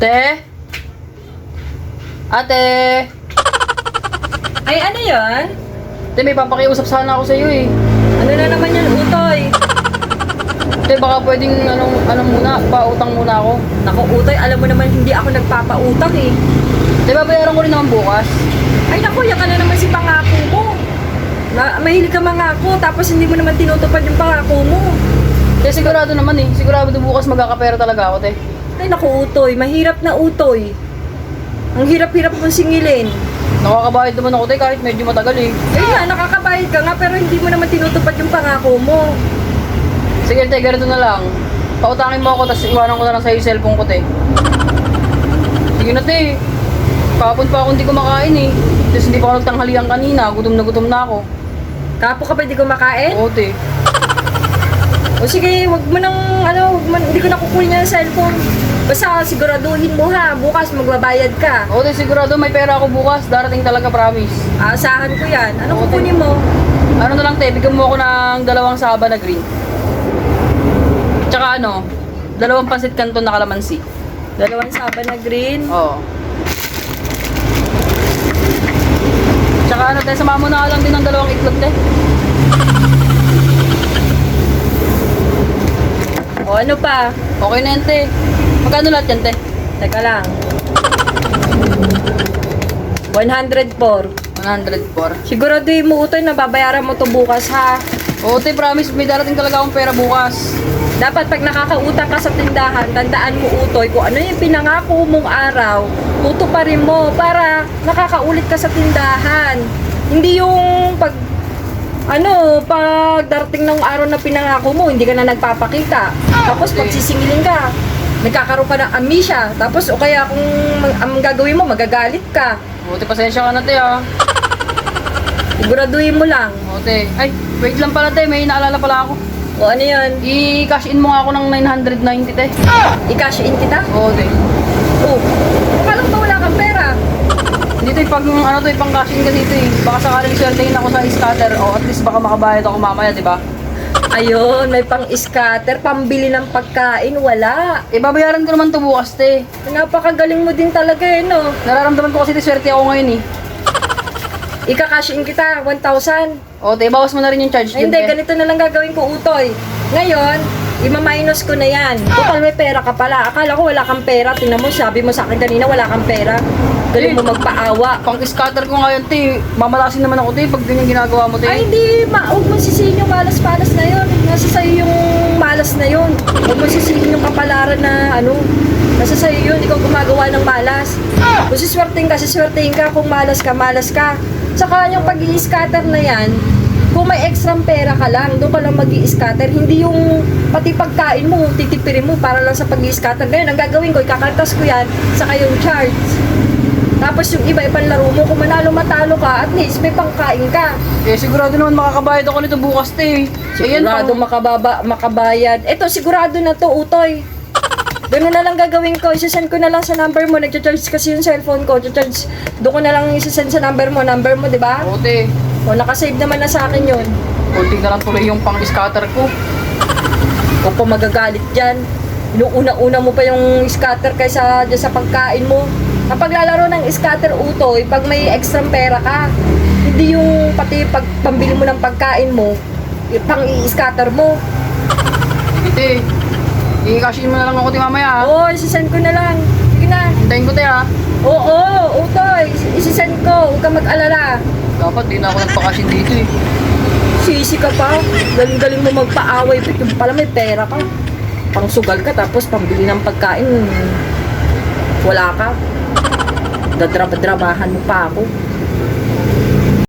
Te? Ate? Ay, ano yan? Te, may papakiusap sana ako sa iyo eh. Ano na naman yan, Utoy? Te, baka pwedeng muna, pautang muna ako. Naku, Utoy, alam mo naman hindi ako nagpapautang eh. Te, babayaran ko rin naman bukas. Ay, naku, yan ka na naman si pangako mo. Mahilig ka mangako, tapos hindi mo naman tinutupad yung pangako mo. Te, sigurado naman eh. Sigurado bukas magkakapera talaga ako, te. Ay, naku, Utoy, mahirap na Utoy. Ang hirap-hirap mong singilin. Nakakabayad naman ako, te, kahit medyo matagal eh. Ay nga, nakakabayad ka nga, pero hindi mo naman tinutupad yung pangako mo. Sige, te, ganito na lang. Pautangin mo ako, tapos iwanan ko na lang sa'yo yung cellphone ko, te. Sige na, te. Kahapon pa ako hindi kumakain eh. Tapos hindi pa ako nagtanghalian kanina. Gutom na ako. Kapo ka pwede kumakain? Oo, te. O sige, hindi ko na kukunin yung cellphone. Basta siguraduhin mo ha, bukas magbabayad ka. Oo, te, sigurado may pera ako bukas. Darating talaga, promise. Aasahan ko yan. Ano Oo, kukunin mo? Ano na lang, te, bigyan mo ako ng 2 saba na green. Tsaka 2 pansit canton na kalamansi. 2 saba na green. Oo. Tsaka te, sama mo na lang din ng 2 itlog, te. O ano pa? Okay na yan, te. Magkano lahat yan, te? Teka lang. 104. 104. Siguraduhin mo Utoy na babayaran mo to bukas ha. Oo, te, promise, may darating talaga akong pera bukas. Dapat pag nakakautang ka sa tindahan, tandaan mo Utoy kung ano yung pinangako mong araw, tutuparin mo para nakakaulit ka sa tindahan. Hindi yung pag darating ng araw na pinangako mo, hindi ka na nagpapakita. Tapos okay. pagsisingilin ka, nagkakaroon ka ng amnesia. Tapos o kaya kung ang gagawin mo, magagalit ka. Oo, te, pasensya ka na, te, ha. Siguraduhin mo lang. Oo, te. Ay, wait lang pala, te. May naalala pala ako. O ano yun? I-cash in mo nga ako ng 990, te. I-cash in kita? Oo, te. Oo. Akala ko ba wala kang pera? Hindi, te, pag pang cash in kasi ito eh. Baka sakaling swertein ako sa scatter. O, at least baka makabayad ako mamaya, di ba? Ayun, may pang-scatter, pambili ng pagkain, wala. Eh, babayaran ko naman to bukas, te. Napakagaling mo din talaga eh, no? Nararamdaman ko kasi te, swerte ako ngayon eh. Ika-cash in kita, 1,000. O, te, bawas mo na rin yung charge Ay, dun, hindi, te. ganito na lang gagawin ko, Utoy. Ngayon, ima-minus ko na yan. Total may pera ka pala. Akala ko wala kang pera. Tingnan mo, sabi mo sa akin kanina wala kang pera. Galing mo magpaawa. Pang scatter ko ngayon, te. Mamalasin naman ako, te, pag ganyan ginagawa mo, te. Ay, hindi. Huwag mo sisihin yung malas-malas na yun. Nasa sa'yo yung malas na yun. Huwag mo sisihin yung kapalaran na nasa sa'yo yun. Ikaw gumagawa ng malas. Kung siswertein ka. Kung malas ka, malas ka. Saka yung pag-i-scatter na yan, kung may extra pera ka lang, doon ka lang mag-i-scatter. Hindi yung pati pagkain mo, titipirin mo para lang sa pag-i-scatter. Ngayon, ang gagawin ko, ikakaltas ko yan, saka yung charge. Tapos yung iba, ibang laro mo, kung manalo-matalo ka, at least may pangkain ka. Eh, sigurado naman makakabayad ako nito bukas, te. Sigurado makabayad. Eto, sigurado na to, Utoy. Ganun na lang gagawin ko. Isasend ko na lang sa number mo. Nag-charge kasi yung cellphone ko. Charge. Doon ko na lang isasend sa number mo. Number mo, di ba? Oo, te. O, nakasave naman na sa akin yun. Kunti na lang tuloy yung pang-scatter ko. Huwag pa magagalit dyan. Inuuna-una mo pa yung scatter kaysa dyan sa pagkain mo. Kapag lalaro ng scatter, Utoy, pag may extra pera ka, hindi yung pati pag pambili mo ng pagkain mo, pang i-scatter mo. Te, i-cash in mo na lang ako, te, mamaya, ha? Oo, isasend ko na lang. Sige na. Hintayin ko, te, ha? Oo, Utoy, isasend ko. Huwag ka mag-alala. Dapat, di na ako nagpa-cash in dito, eh. Sisi ka pa. Galing-galing mo magpaaway. Yung pala may pera ka. Pangsugal ka tapos pambili ng pagkain. Wala ka. Dadramahan mo pa ako.